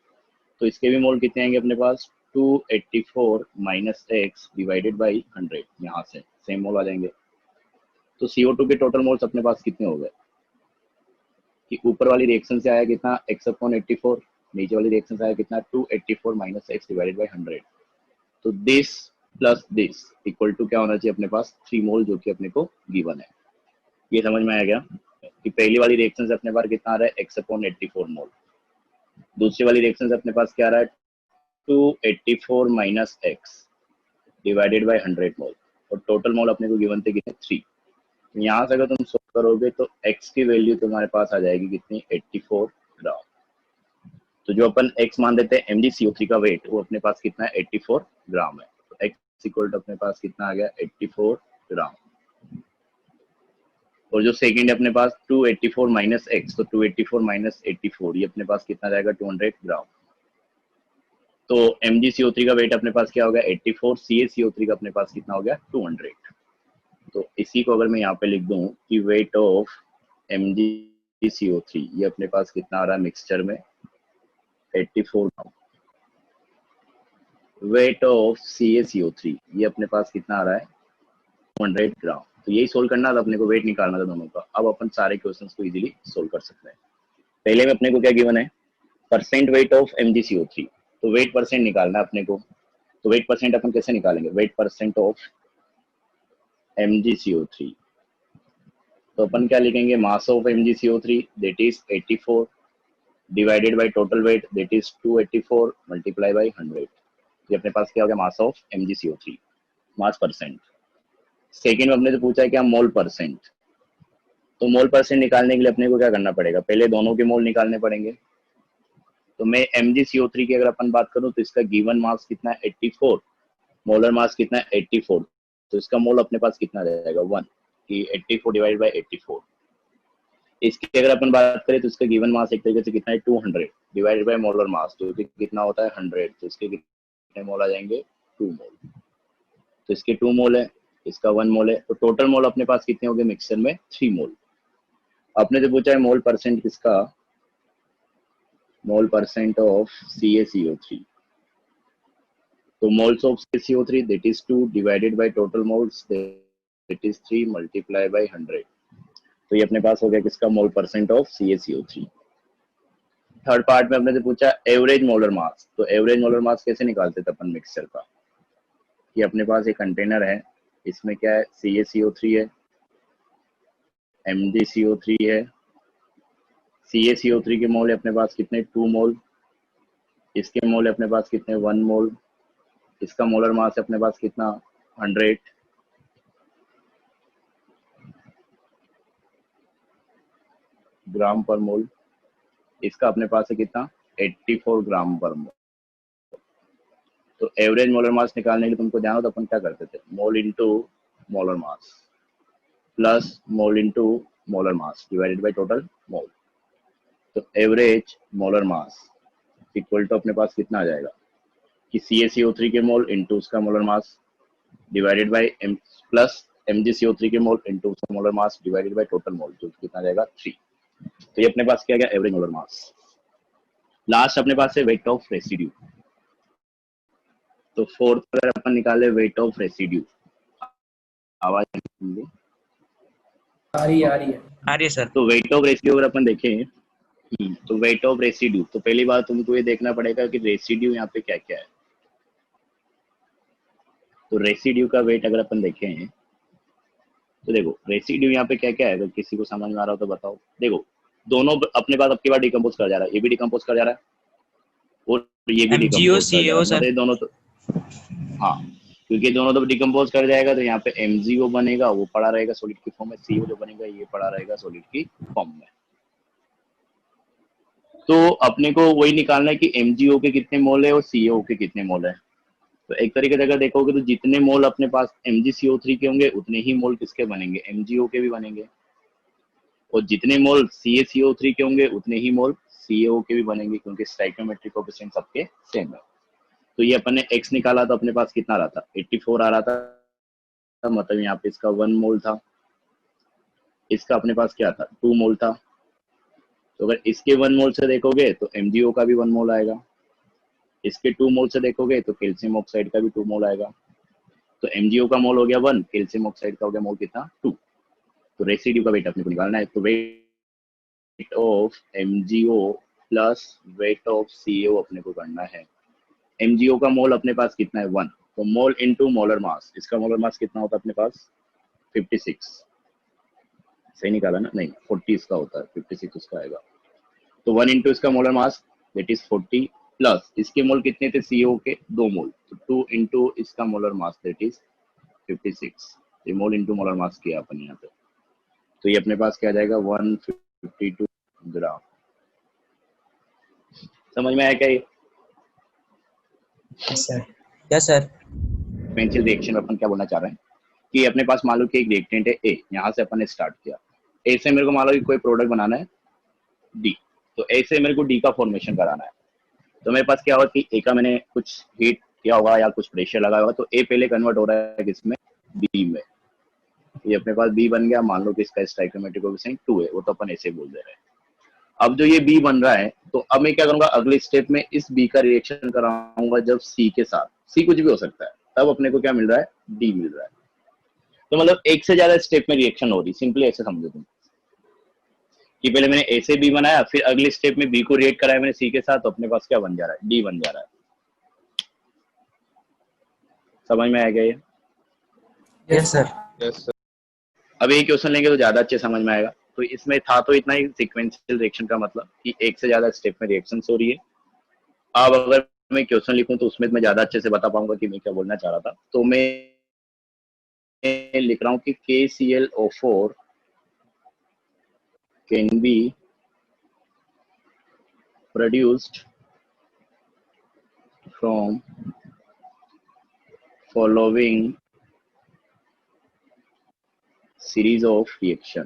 तो इसके भी मोल कितने आएंगे अपने पास, 284 माइनस x डिवाइडेड बाई 100, यहाँ से सेम मोल आ जाएंगे। तो CO2 के टोटल मोल्स अपने पास कितने हो गए, कि ऊपर वाली रिएक्शन से आया कितना, x अपॉन 84, नीचे वाली रिएक्शन से आया कितना, 284 माइनस x डिवाइडेड बाई 100। तो this plus this equal to क्या होना चाहिए अपने पास, 3 मोल, जो कि अपने को गिवन है। ये समझ में आया क्या, कि पहली वाली रिएक्शन से अपने पास कितना आ रहा है, x अपॉन 84 मोल, दूसरी वाली रिएक्शन से अपने पास क्या आ रहा है, 284 माइनस x डिवाइडेड बाई 100 मोल, और टोटल मोल अपने को गिवन थे कितने, 3। यहाँ से अगर तुम सोल्व करोगे तो x की वैल्यू तुम्हारे पास आ जाएगी कितनी, 84 ग्राम। तो जो अपन x मान देते हैं MgCO3 का वेट, वो अपने पास कितना है, 84 ग्राम है। तो x इक्वल टू अपने पास कितना आ गया, 84 ग्राम। और जो सेकंड है अपने पास 284 माइनस x, तो 284 माइनस 84, ये अपने पास कितना जाएगा, 200 ग्राम। तो MgCO3 का वेट अपने पास क्या हो गया, 84, CaCO3 का अपने पास कितना हो गया, 200। तो इसी को अगर मैं यहाँ पे लिख दूं कि वेट ऑफ MgCO3, ये अपने पास कितना आ रहा है मिक्सचर में, 84 ग्राम। वेट ऑफ CaCO3, ये अपने पास कितना आ रहा है, 200 ग्राम। तो यही सोल्व करना था अपने को, वेट निकालना था दोनों का। अब अपन सारे क्वेश्चंस को इजीली सोल्व कर सकते हैं। पहले में अपने को क्या गिवन है, परसेंट वेट ऑफ MgCO3, तो वेट परसेंट निकालना है अपने को। तो वेट परसेंट अपन कैसे निकालेंगे, वेट परसेंट ऑफ MgCO3, तो अपन क्या लिखेंगे, mass of MgCO3 that is 84 divided by total weight that is 284 multiply by 100। ये अपने पास क्या हो गया, mass of MgCO3, mass percent. Second में अपने से पूछा है क्या, मोल परसेंट। तो मोल परसेंट निकालने के लिए अपने को क्या करना पड़ेगा, पहले दोनों के मोल निकालने पड़ेंगे। तो मैं MgCO3 की अगर अपन बात करूं तो इसका गिवन मास कितना है, 84, मोलर मास कितना है, 84, तो इसका मोल अपने पास कितना जाएगा, 1, कि 84 डिवाइड बाय 84। इसकी अगर अपन बात करें तो इसका गिवन मास एक तरीके से कितना है, 200 डिवाइडेड बाय मोलर मास, जो कि कितना होता है 100, तो इसके कितने मोल आ जाएंगे, 2 मोल। तो इसके 2 मोल है, इसका 1 मोल है, तो टोटल मोल अपने पास कितने हो गए मिक्सचर में, 3 मोल। आपने जो पूछा है मोल परसेंट किसका, मोल परसेंट ऑफ CaCO3, तो moles of CaCO3 that is 2 divided by total moles that is 3 multiplied by 100। तो ये अपने पास हो गया किसका, mole percent of CaCO3। Third part में अपने से पूछा एवरेज मोलर मास, तो एवरेज मोलर मास कैसे निकालते थे अपन मिक्सचर का, कि अपने पास एक कंटेनर है, इसमें क्या है, CaCO3 है, MgCO3 है। CaCO3 के मोल है अपने पास कितने, 2 मोल। इसके मोल है अपने पास कितने, 1 मोल। इसका मोलर मास है अपने पास कितना, 100 ग्राम पर मोल। इसका अपने पास है कितना, 84 ग्राम पर मोल। तो एवरेज मोलर मास निकालने के लिए तुमको जानो तो अपन क्या करते थे, mole into molar mass plus mole into molar mass divided by total mole. तो average molar mass equal to अपने पास कितना आ जाएगा कि CaCO3 के मोल इंटू उसका molar mass divided by plus MgCO3 के मोल इंटू उसका molar mass divided by total mole, जो कितना आ जाएगा 3। तो ये अपने पास क्या गया, एवरेज मोलर मास। लास्ट अपने पास है वेट ऑफ रेसिड्यू। तो फोर्थ अगर अपन निकाले वेट ऑफ रेसिड्यू, आवाज आ रही है आ रही है सर। तो वेट ऑफ रेसिड्यू अगर अपन देखें, तो वेट ऑफ रेसिड्यू, तो पहली बात तुमको ये देखना पड़ेगा कि रेसिड्यू यहाँ पे क्या क्या है। तो रेसिड्यू का वेट अगर अपन देखें तो देखो रेसिड्यू यहाँ पे क्या क्या है, अगर किसी को समझ में आ रहा हो तो बताओ। देखो दोनों अपने पास आपकी बार डिकम्पोज कर जा रहा है, ये भी डिकम्पोज कर जा रहा है और ये भी MgO डिकम्पोज कर जा रहा CaO है, सर। मतलब ये दोनों तो, हाँ क्योंकि दोनों तो डिकम्पोज कर जाएगा तो यहाँ पे MgO बनेगा, वो पड़ा रहेगा सॉलिड की फॉर्म में, CO जो बनेगा ये पड़ा रहेगा सॉलिड की फॉर्म में। तो अपने को वही निकालना है कि MgO के कितने मोल है और CO के कितने मोल है। तो एक तरीके से अगर देखोगे तो जितने मोल अपने पास MgCO3 के होंगे उतने ही मोल किसके बनेंगे, MgO के भी बनेंगे, और जितने मोल CaCO3 के होंगे उतने ही मोल CaO के भी बनेंगे, क्योंकि स्टाइकियोमेट्रिक कोएफिशिएंट सबके सेम है। तो ये अपन ने x निकाला तो अपने पास कितना आ रहा था, 84 आ रहा था, मतलब यहाँ पे इसका 1 मोल था, इसका अपने पास क्या था, 2 मोल था। तो अगर इसके 1 मोल से देखोगे तो MgO का भी 1 मोल आएगा, इसके 2 मोल से देखोगे तो कैल्शियम ऑक्साइड का भी 2 मोल आएगा। तो MgO का मोल हो गया 1, कैल्शियम ऑक्साइड का हो गया मोल कितना, 2। तो रेसिड्यू का वेट अपने को निकालना है। तो weight of MgO plus weight of CO अपने को करना है। MgO का मोल अपने पास कितना है, 1, तो मोल इनटू मोलर मास, इसका मोलर मास कितना होता है अपने पास, 56। सही निकाला ना, नहीं 40 इसका होता है, 56 उसका आएगा। तो 1 इंटू इसका molar mass that is 40 plus इसके मोल कितने थे CO के, 2 मोल, तो 2 इंटू इसका मोलर मास दैट इज 56। ये मोल इंटू मोलर मास किया अपन यहाँ पे, तो ये अपने पास क्या आ जाएगा, 152 ग्राम। समझ में आया क्या ये यस सर। सीक्वेंशियल रिएक्शन में अपन क्या बोलना चाह रहे हैं कि अपने पास मान लो कि एक रिएक्टेंट है A, यहाँ से अपन ने स्टार्ट किया, A से मेरे को मान लो कि कोई प्रोडक्ट बनाना है D, तो A से मेरे को D का फॉर्मेशन कराना है। तो मेरे पास क्या होगा कि A का मैंने कुछ हीट किया होगा या कुछ प्रेशर लगाया होगा, तो A पहले कन्वर्ट हो रहा है किसमें, B में। ये अपने पास B बन गया, मान लो कि इसका स्टोइकियोमेट्रिक कोएफिशिएंट 2 है, वो तो अपन ऐसे बोल दे रहे हैं। अब जो ये B बन रहा है, तो अब मैं क्या करूंगा, अगले स्टेप में इस B का रिएक्शन कराऊंगा जब C के साथ, C कुछ भी हो सकता है, तब अपने को क्या मिल रहा है, D मिल रहा है। तो मतलब एक से ज्यादा स्टेप में रिएक्शन हो रही, सिंपली ऐसे समझो तुम कि पहले मैंने A से B बनाया, फिर अगले स्टेप में B को रिएक्ट कराया मैंने C के साथ, तो अपने पास क्या बन जा रहा है, D बन जा रहा है। समझ में आ गया ये? Yes sir. Yes sir. अब ये क्वेश्चन लेंगे तो ज्यादा अच्छे समझ में आएगा। तो इसमें था तो इतना ही, सीक्वेंशियल रिएक्शन का मतलब कि एक से ज्यादा स्टेप में रिएक्शन हो रही है। अब अगर मैं क्वेश्चन लिखूं तो उसमें मैं ज्यादा अच्छे से बता पाऊंगा कि मैं क्या बोलना चाह रहा था। तो मैं लिख रहा हूँ कि KClO4 can be produced from following series of reactions।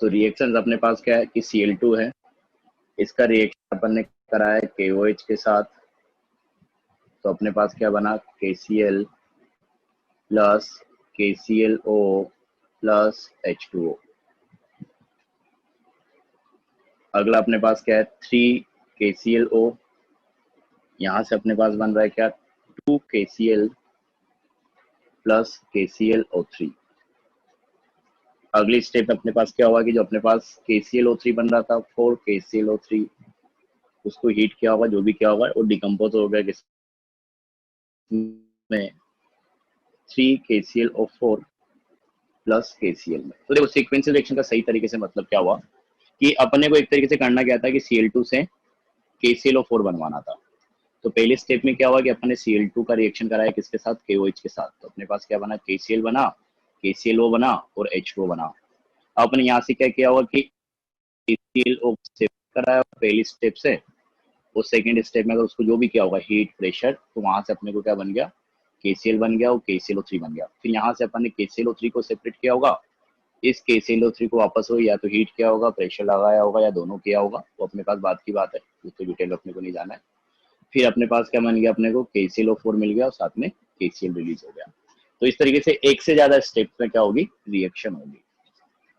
तो रिएक्शंस अपने पास क्या है कि Cl2 है, इसका रिएक्शन अपन ने करा है KOH के साथ, तो अपने पास क्या बना, KCl plus KClO plus H2O। अगला अपने पास क्या है, 3KClO, यहाँ से अपने पास बन रहा है क्या, 2KCl प्लस KClO3। अगली स्टेप में अपने पास क्या हुआ कि जो अपने पास KClO3 बन रहा था 4 KClO3, उसको हीट किया होगा, जो भी किया होगा, और डिकम्पोज हो गया किस में 3 KClO4 प्लस KCl में। तो देखो सीक्वेंशियल रिएक्शन का सही तरीके से मतलब क्या हुआ कि अपने को एक तरीके से करना क्या था कि Cl2 से KClO4 बनवाना था। तो पहले स्टेप में क्या हुआ कि अपने Cl2 का रिएक्शन कराया किसके साथ, KOH के साथ। तो अपने पास क्या बना, KCl बना, KClO बना और H2O बना। अब अपने यहाँ से क्या किया होगा कि KClO से कराया पहली स्टेप से, और सेकेंड स्टेप में अगर उसको जो भी किया होगा हीट प्रेशर, तो वहां से अपने को क्या बन गया, KCl बन गया और KClO3 बन गया। फिर यहाँ से अपन ने KClO3 को सेपरेट किया होगा, इस KClO3 को वापस हो या तो हीट किया होगा, प्रेशर लगाया होगा, या दोनों किया होगा, वो अपने पास बात की बात है, उसको डिटेल अपने को नहीं जाना है। फिर अपने पास क्या बन गया, अपने को KClO4 मिल गया और साथ में KCl रिलीज हो गया। तो इस तरीके से एक से ज्यादा स्टेप में क्या होगी, रिएक्शन होगी।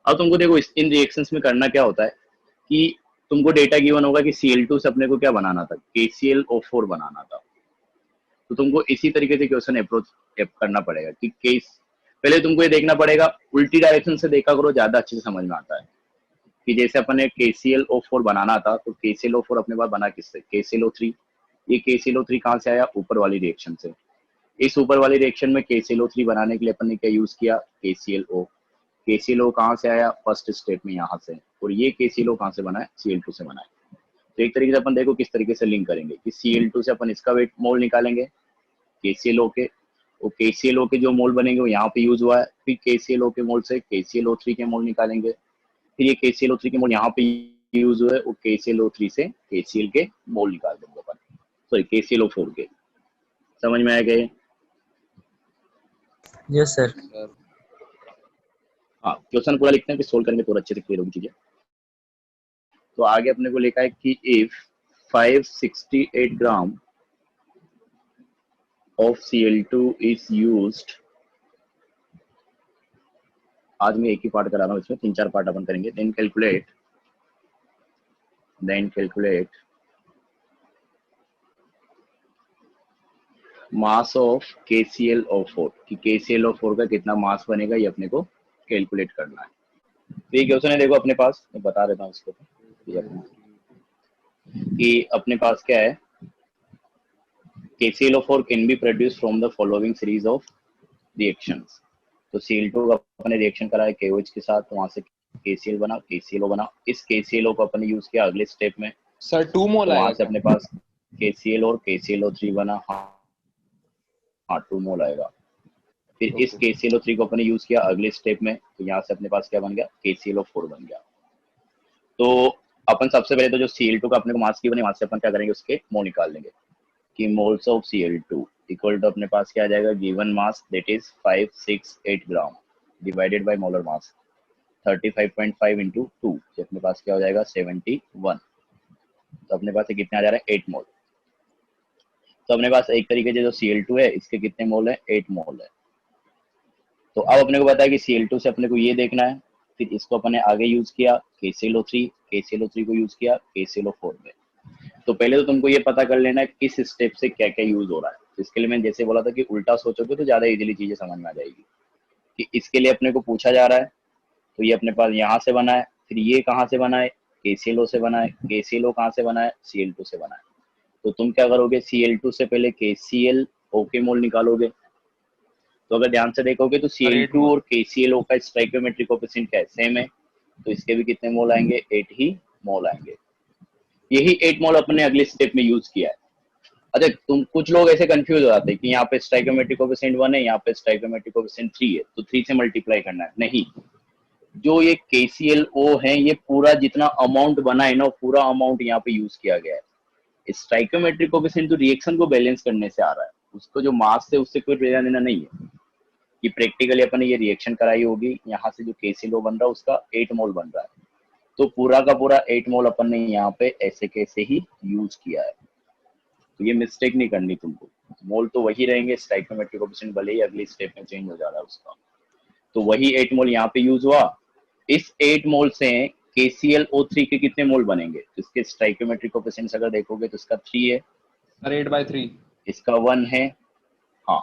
अब तुमको देखो इन रिएक्शंस में करना क्या होता है कि तुमको डेटा गिवन होगा कि Cl2 से अपने को क्या बनाना था, KClO4 बनाना था। तो तुमको इसी तरीके से क्वेश्चन अप्रोच करना पड़ेगा कि केस, पहले तुमको ये देखना पड़ेगा, उल्टी डायरेक्शन से देखा करो, ज्यादा अच्छे से समझ में आता है। कि जैसे अपन ने KClO4 बनाना था, तो KClO4 अपने पास बना किससे, KClO3। ये KClO3 कहाँ से आया, ऊपर वाली रिएक्शन से। इस ऊपर वाली रिएक्शन में KClO3 बनाने के लिए अपन ने क्या यूज किया, KClO। KClO कहाँ से आया, फर्स्ट स्टेप में यहाँ से, और ये KClO कहाँ से बना है, Cl2 से बना है। तो एक तरीके से अपन देखो किस तरीके से लिंक करेंगे कि Cl2 से अपन इसका वेट मोल निकालेंगे KClO के, और KClO के जो मोल बनेंगे वो यहाँ पे यूज हुआ है। फिर KClO के मोल से KClO3 के मोल निकालेंगे, फिर ये KClO3 के मोल यहाँ पे यूज हुए, और KClO3 से KCl के मोल निकाल देंगे अपन, सॉरी KClO4 के। समझ में आ गए? Yes sir. हाँ, क्वेश्चन पूरा लिखते हैं, फिर सोल्व करेंगे तो अच्छे से क्लियर होगी चीजें। तो आगे अपने को लिखा है कि if 568 gram of Cl2 is used, आज मैं एक ही पार्ट करा रहा हूँ, इसमें 3-4 पार्ट अपन करेंगे। Then calculate mass of KClO4, कि KClO4 का कितना मास बनेगा, ये अपने को कैलकुलेट करना है। तो ये क्वेश्चन है, देखो अपने पास, मैं बता देता हूँ इसको कि अपने पास क्या है, KClO4 can be produced from the following series of reactions। तो Cl2 का अपने रिएक्शन करा है KOH के साथ, तो वहां से KCl बना, KClO बना। इस KClO को अपने यूज किया अगले स्टेप में, सर 2 मोल तो आएगा। वहां से अपने पास KCl और KClO3 बना, हाँ 2 मोल आएगा। फिर इस KClO3 को अपने यूज किया अगले स्टेप में, तो यहाँ से अपने पास क्या बन गया, KClO4 बन गया। तो अपन सबसे पहले तो जो Cl2 का अपने को मास की बने, वहां से अपन क्या करेंगे, उसके मोल निकाल लेंगे कि moles of Cl2 equal to अपने पास क्या आ जाएगा, given mass that is 568 gram divided by molar mass 35.5 into 2, अपने पास क्या हो जाएगा 71। तो अपने पास कितने आ जा रहा है, 8 मोल। तो अपने पास एक तरीके से जो Cl2 है, इसके कितने मोल है, 8 मोल है। तो अब अपने को पता है कि Cl2 से अपने को ये देखना है, फिर इसको अपने आगे यूज किया KClO3 को यूज किया KClO4 में। तो पहले तो तुमको ये पता कर लेना है किस स्टेप से क्या क्या यूज हो रहा है। तो इसके लिए मैंने जैसे बोला था कि उल्टा सोचोगे तो ज्यादा इजीली चीजें समझ में आ जाएगी। कि इसके लिए अपने को पूछा जा रहा है, तो ये अपने पास यहाँ से बना है, फिर ये कहाँ से बना है, KClO से बना है, KClO कहाँ से बना है, Cl2 से बना है। तो तुम क्या करोगे, Cl2 से पहले KClO के मोल निकालोगे। तो अगर ध्यान से देखोगे तो Cl2 और KClO का स्टोइकियोमेट्रिक कोएफिशिएंट क्या है, सेम है। तो इसके भी कितने मोल आएंगे, 8 ही मोल आएंगे। यही 8 मोल अपने अगले स्टेप में यूज किया है। अच्छा, तुम कुछ लोग ऐसे कंफ्यूज हो जाते हैं कि यहाँ पे स्टोइकियोमेट्रिक कोएफिशिएंट 1 है, यहाँ पे स्टोइकियोमेट्रिक कोएफिशिएंट 3 है, तो 3 से मल्टीप्लाई करना है। नहीं, जो ये KClO है, ये पूरा जितना अमाउंट बना है ना, पूरा अमाउंट यहाँ पे यूज किया गया है। स्टोइकियोमेट्रिक कोएफिशिएंट तो रिएक्शन को बैलेंस करने से आ रहा है, उसको जो मास है उससे कोई लेना देना नहीं है। कि प्रैक्टिकली अपन ने ये रिएक्शन कराई होगी, यहाँ से जो KClO बन रहा है उसका 8 मोल बन रहा है, तो पूरा का पूरा 8 मोल अपन ने यहाँ पे ऐसे कैसे ही यूज किया है। तो ये मिस्टेक नहीं करनी तुमको, मोल तो वही रहेंगे, स्टोइकियोमेट्रिक कोएफिशिएंट भले ही अगली स्टेप में चेंज हो जा रहा है उसका। तो वही 8 मोल यहाँ पे यूज हुआ। इस 8 मोल से KClO3 के कितने मोल बनेंगे, तो इसके स्टोइकियोमेट्रिक कोएफिशिएंट अगर देखोगे तो इसका 3 है, सर 8/3 इसका 1 है, हाँ,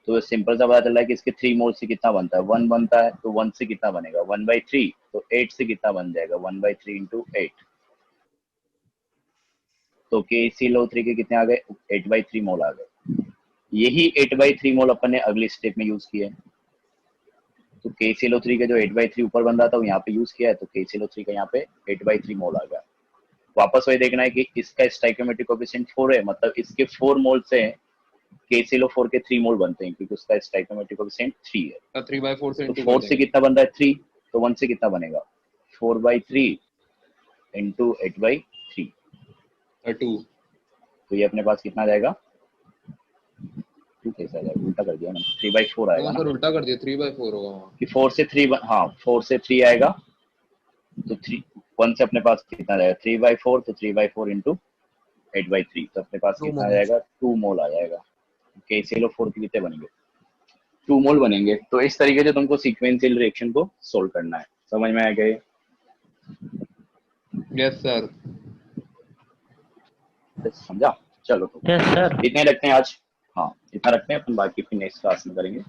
तो सिंपल सा पता चल रहा है कि इसके 3 मोल से कितना बनता है, 1 बनता है, तो 1 से कितना बनेगा 1/3, तो 8 से कितना बन जाएगा 1/3 इंटू 8, तो KClO3 के कितने आ गए 8/3 मोल आ गए। यही 8/3 मोल अपन ने अगली स्टेप में यूज किया है, तो KClO3 के जो 8/3 ऊपर बन रहा था वो यहाँ पे यूज किया है, तो KClO3 का यहाँ पे 8/3 मोल आ गया। वापस वही देखना है कि इसका स्टोइकियोमेट्रिक कोएफिशिएंट 4 है, मतलब इसके 4 मोल से KClO4 के 3 मोल बनते हैं क्योंकि उसका स्टोइकियोमेट्रिक कोएफिशिएंट 3 है। 3/4 से तो इंटू 4 से कितना बन रहा है 3, तो 1 से कितना बनेगा 4/3 इंटू 8/3, 2। तो ये अपने पास कितना आ जाएगा 2 कैसे आ जाएगा, उल्टा कर दिया ना, 3/4 आएगा ना, सर उल्टा कर दिया 3/4 होगा वहाँ। कि 4 से 3 हाँ 4 से 3 आएगा, तो 3 1 से अपने पास कितना आ जाएगा 3/4, तो 3/4 इंटू 8/3, तो अपने पास कितना आ जाएगा 2 मोल आ जाएगा। KClO4 के कितने बनेंगे 2 मोल बनेंगे। तो इस तरीके से तुमको सीक्वेंशियल रिएक्शन को सोल्व करना है, समझ में आ गया ये? Yes sir. समझा? चलो तो यस सर। इतने रखते हैं आज, हाँ इतना रखते हैं अपन, बाकी फिर नेक्स्ट क्लास में करेंगे।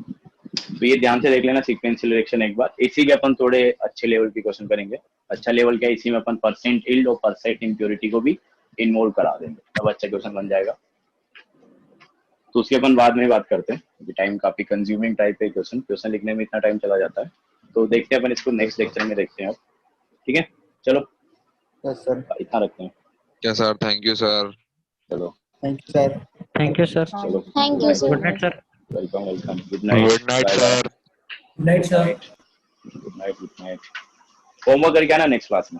तो ये ध्यान से देख लेना सीक्वेंशियल रिएक्शन एक बार, इसी के अपन थोड़े अच्छे लेवल के क्वेश्चन करेंगे। अच्छा लेवल क्या, इसी में अपन परसेंट यील्ड और परसेंट इम्प्योरिटी को भी इन्वॉल्व करा देंगे, तब अच्छा क्वेश्चन बन जाएगा। तो उसके अपन बाद में बात करते हैं, क्योंकि टाइम काफी कंज्यूमिंग टाइप है, क्वेश्चन लिखने में इतना टाइम चला जाता है। तो देखते हैं अपन इसको नेक्स्ट लेक्चर में देखते हैं अब, ठीक है? चलो यस सर, इतना रखते हैं, yes sir, thank you sir. चलो thank you sir. Thank you sir. चलो Thank you, sir. Good night sir. Welcome, good night, good night sir. Good night, sir. Good night, homework करके आना नेक्स्ट क्लास में।